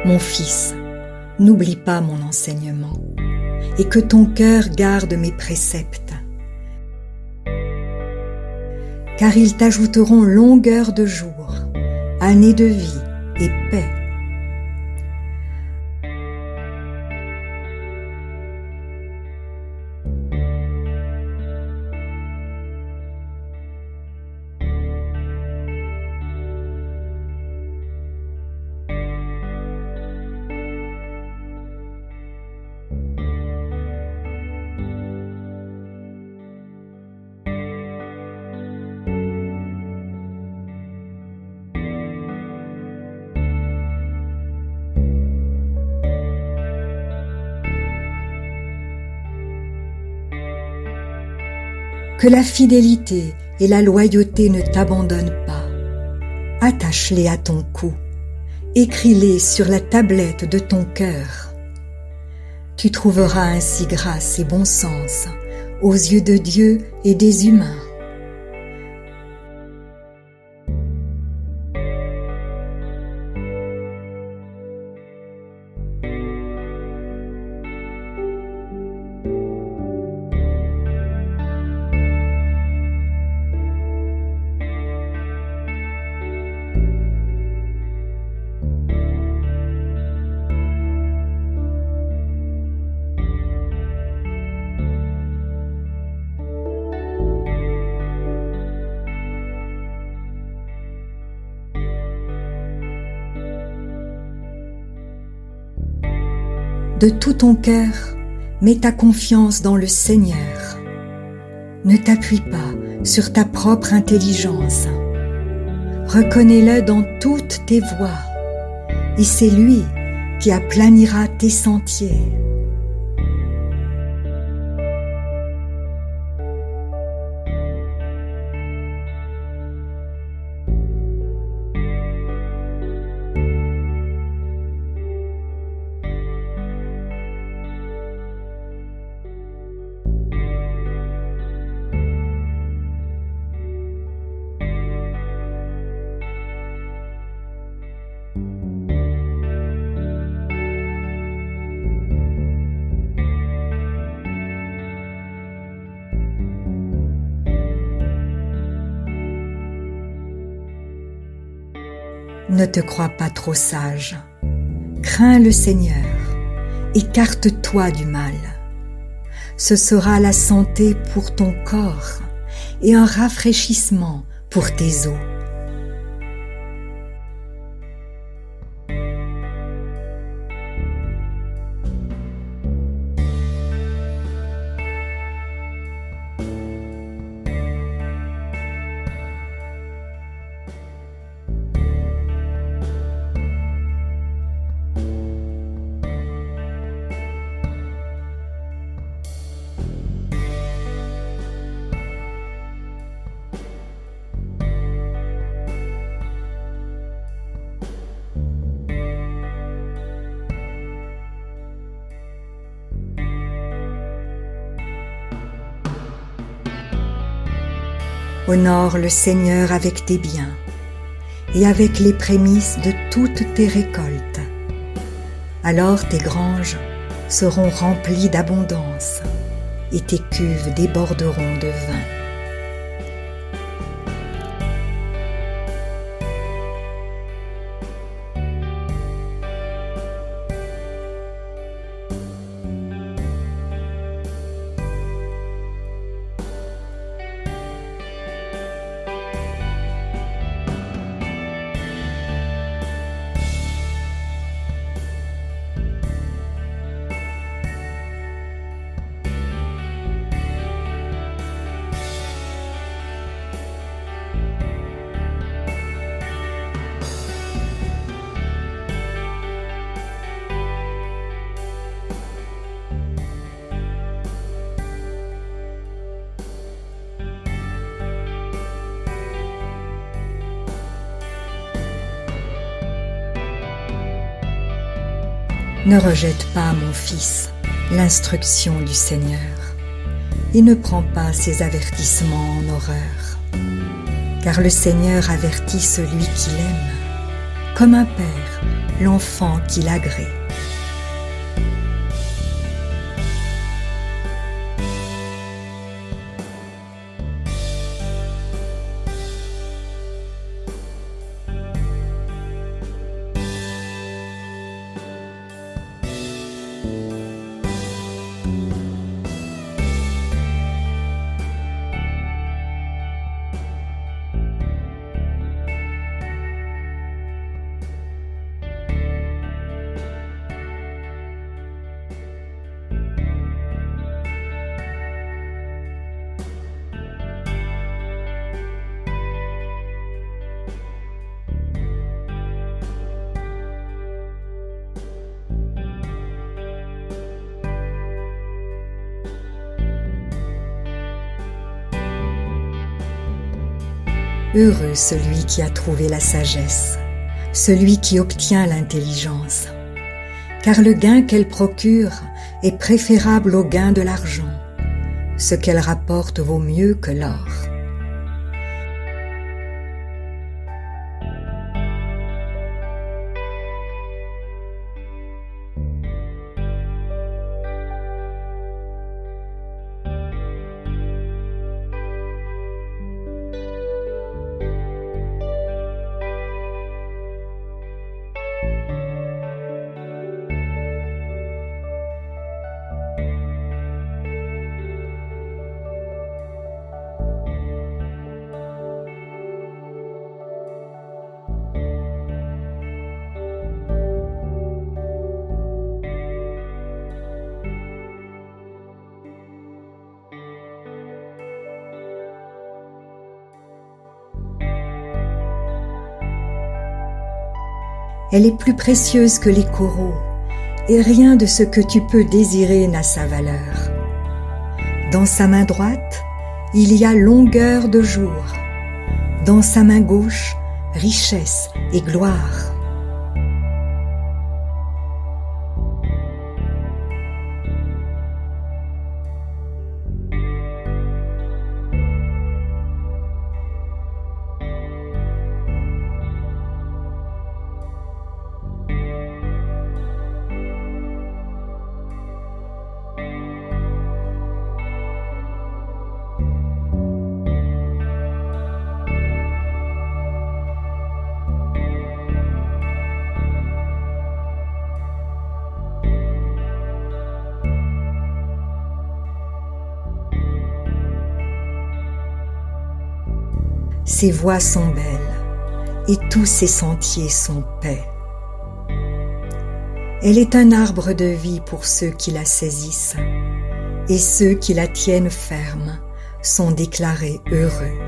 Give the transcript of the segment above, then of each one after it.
Mon fils, n'oublie pas mon enseignement, et que ton cœur garde mes préceptes, car ils t'ajouteront longueur de jours, années de vie et paix. Que la fidélité et la loyauté ne t'abandonnent pas. Attache-les à ton cou, écris-les sur la tablette de ton cœur. Tu trouveras ainsi grâce et bon sens aux yeux de Dieu et des humains. De tout ton cœur, mets ta confiance dans le Seigneur. Ne t'appuie pas sur ta propre intelligence. Reconnais-le dans toutes tes voies, et c'est lui qui aplanira tes sentiers. Ne te crois pas trop sage. Crains le Seigneur, écarte-toi du mal. Ce sera la santé pour ton corps et un rafraîchissement pour tes os. Honore le Seigneur avec tes biens et avec les prémices de toutes tes récoltes. Alors tes granges seront remplies d'abondance et tes cuves déborderont de vin. Ne rejette pas, mon fils, l'instruction du Seigneur, et ne prends pas ses avertissements en horreur. Car le Seigneur avertit celui qui l'aime, comme un père l'enfant qu'il agrée. Heureux celui qui a trouvé la sagesse, celui qui obtient l'intelligence, car le gain qu'elle procure est préférable au gain de l'argent. Ce qu'elle rapporte vaut mieux que l'or. Elle est plus précieuse que les coraux, et rien de ce que tu peux désirer n'a sa valeur. Dans sa main droite, il y a longueur de jour. Dans sa main gauche, richesse et gloire. Ses voies sont belles, et tous ses sentiers sont paix. Elle est un arbre de vie pour ceux qui la saisissent, et ceux qui la tiennent ferme sont déclarés heureux.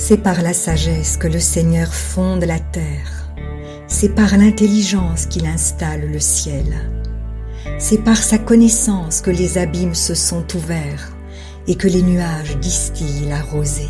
C'est par la sagesse que le Seigneur fonde la terre. C'est par l'intelligence qu'il installe le ciel. C'est par sa connaissance que les abîmes se sont ouverts et que les nuages distillent la rosée.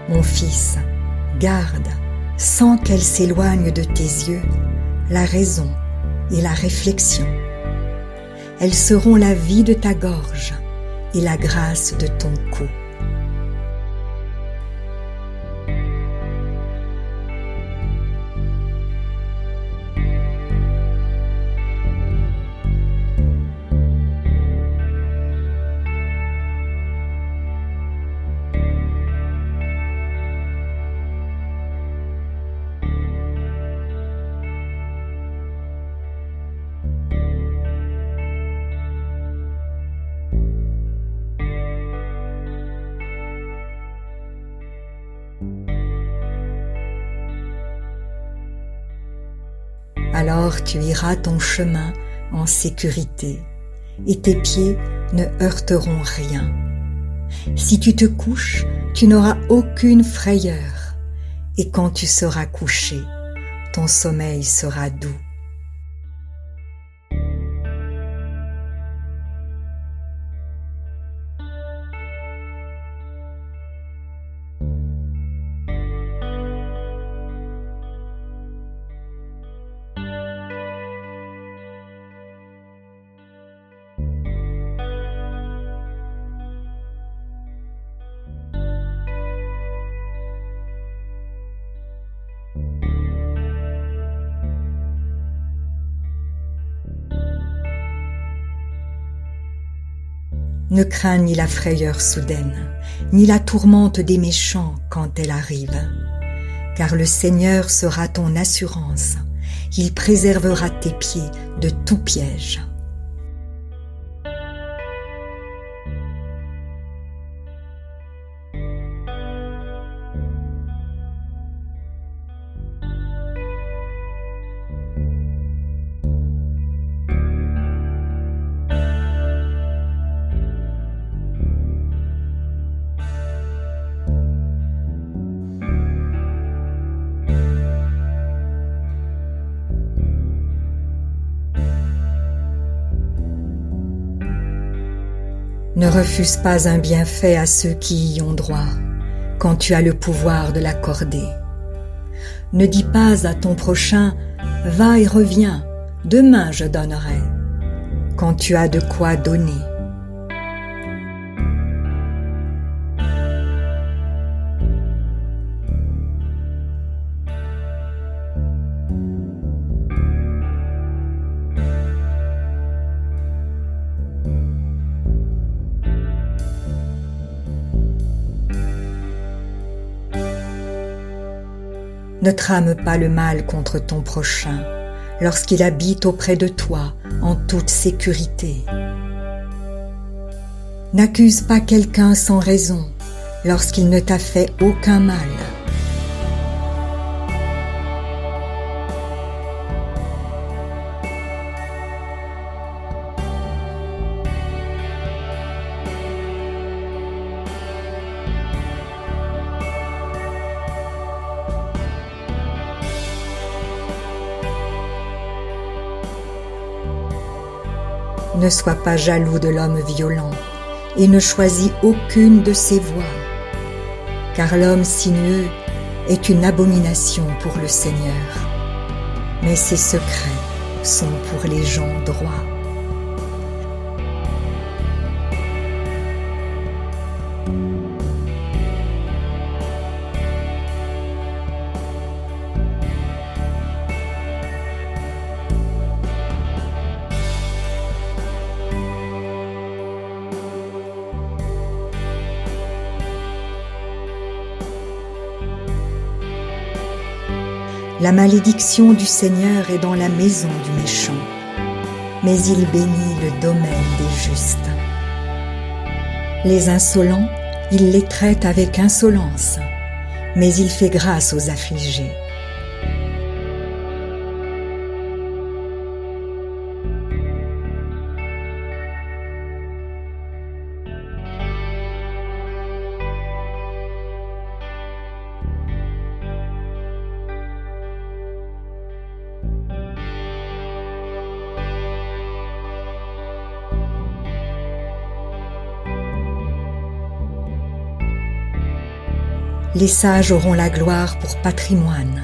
Mon fils, garde, sans qu'elle s'éloigne de tes yeux, la raison et la réflexion. Elles seront la vie de ta gorge et la grâce de ton cou. Alors tu iras ton chemin en sécurité et tes pieds ne heurteront rien. Si tu te couches, tu n'auras aucune frayeur et quand tu seras couché, ton sommeil sera doux. Ne crains ni la frayeur soudaine, ni la tourmente des méchants quand elle arrive, car le Seigneur sera ton assurance, il préservera tes pieds de tout piège. Ne refuse pas un bienfait à ceux qui y ont droit, quand tu as le pouvoir de l'accorder. Ne dis pas à ton prochain « Va et reviens, demain je donnerai », quand tu as de quoi donner. Ne trame pas le mal contre ton prochain lorsqu'il habite auprès de toi en toute sécurité. N'accuse pas quelqu'un sans raison lorsqu'il ne t'a fait aucun mal. Ne sois pas jaloux de l'homme violent et ne choisis aucune de ses voies, car l'homme sinueux est une abomination pour le Seigneur, mais ses secrets sont pour les gens droits. La malédiction du Seigneur est dans la maison du méchant, mais il bénit le domaine des justes. Les insolents, il les traite avec insolence, mais il fait grâce aux affligés. Les sages auront la gloire pour patrimoine,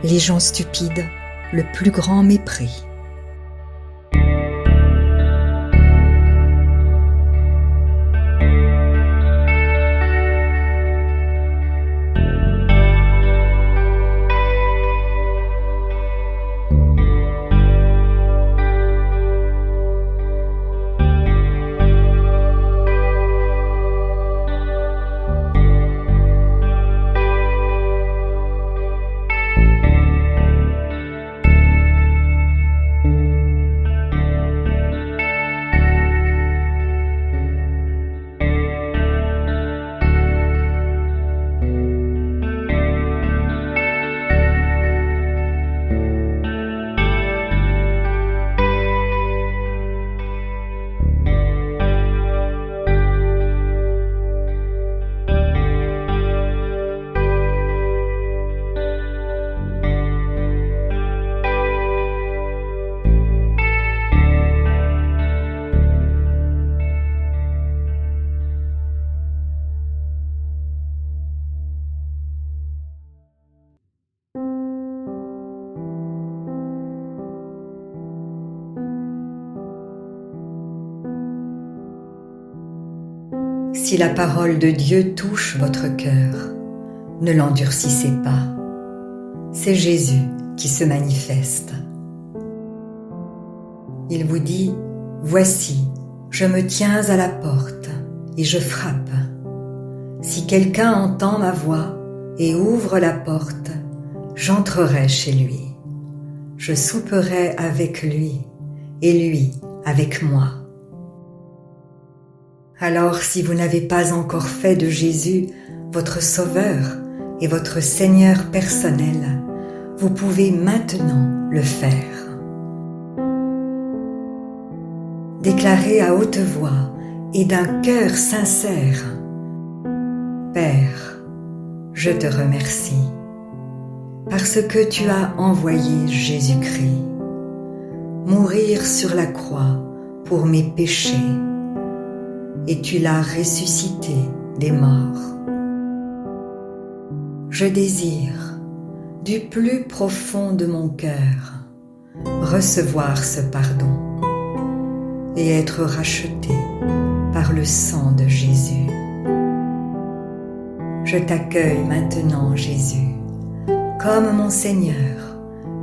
les gens stupides le plus grand mépris. Si la parole de Dieu touche votre cœur, ne l'endurcissez pas. C'est Jésus qui se manifeste. Il vous dit, « Voici, je me tiens à la porte et je frappe. Si quelqu'un entend ma voix et ouvre la porte, j'entrerai chez lui. Je souperai avec lui et lui avec moi. » Alors, si vous n'avez pas encore fait de Jésus votre Sauveur et votre Seigneur personnel, vous pouvez maintenant le faire. Déclarez à haute voix et d'un cœur sincère, « Père, je te remercie, parce que tu as envoyé Jésus-Christ, mourir sur la croix pour mes péchés, et tu l'as ressuscité des morts. Je désire, du plus profond de mon cœur, recevoir ce pardon et être racheté par le sang de Jésus. Je t'accueille maintenant, Jésus, comme mon Seigneur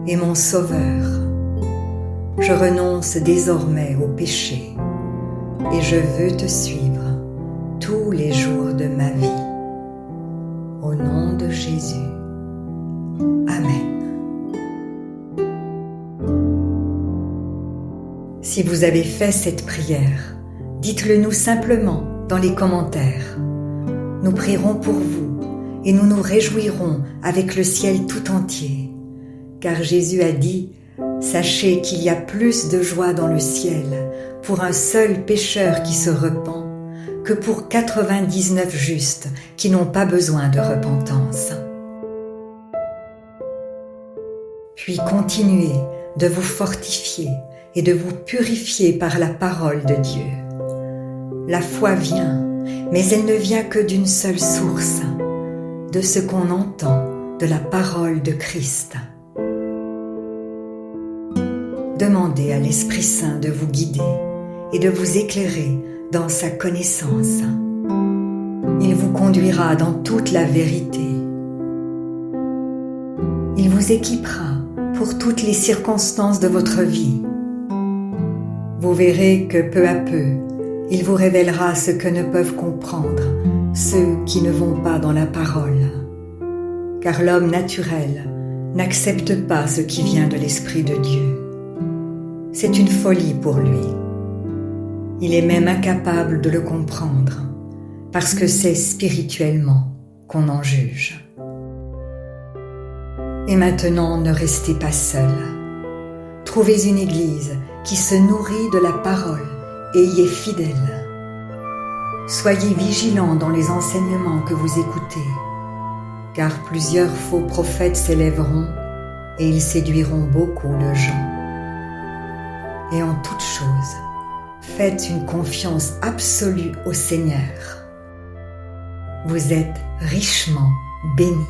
et mon Sauveur. Je renonce désormais au péché et je veux te suivre tous les jours de ma vie. Au nom de Jésus. Amen. Si vous avez fait cette prière, dites-le nous simplement dans les commentaires. Nous prierons pour vous et nous nous réjouirons avec le ciel tout entier, car Jésus a dit « Sachez qu'il y a plus de joie dans le ciel pour un seul pécheur qui se repent que pour 99 justes qui n'ont pas besoin de repentance. » Puis continuez de vous fortifier et de vous purifier par la parole de Dieu. La foi vient, mais elle ne vient que d'une seule source, de ce qu'on entend de la parole de Christ. Demandez à l'Esprit Saint de vous guider et de vous éclairer dans sa connaissance. Il vous conduira dans toute la vérité. Il vous équipera pour toutes les circonstances de votre vie. Vous verrez que peu à peu, il vous révélera ce que ne peuvent comprendre ceux qui ne vont pas dans la parole. Car l'homme naturel n'accepte pas ce qui vient de l'Esprit de Dieu. C'est une folie pour lui. Il est même incapable de le comprendre, parce que c'est spirituellement qu'on en juge. Et maintenant, ne restez pas seul. Trouvez une église qui se nourrit de la parole et y est fidèle. Soyez vigilants dans les enseignements que vous écoutez, car plusieurs faux prophètes s'élèveront et ils séduiront beaucoup de gens. Et en toute chose, faites une confiance absolue au Seigneur. vous êtes richement bénis.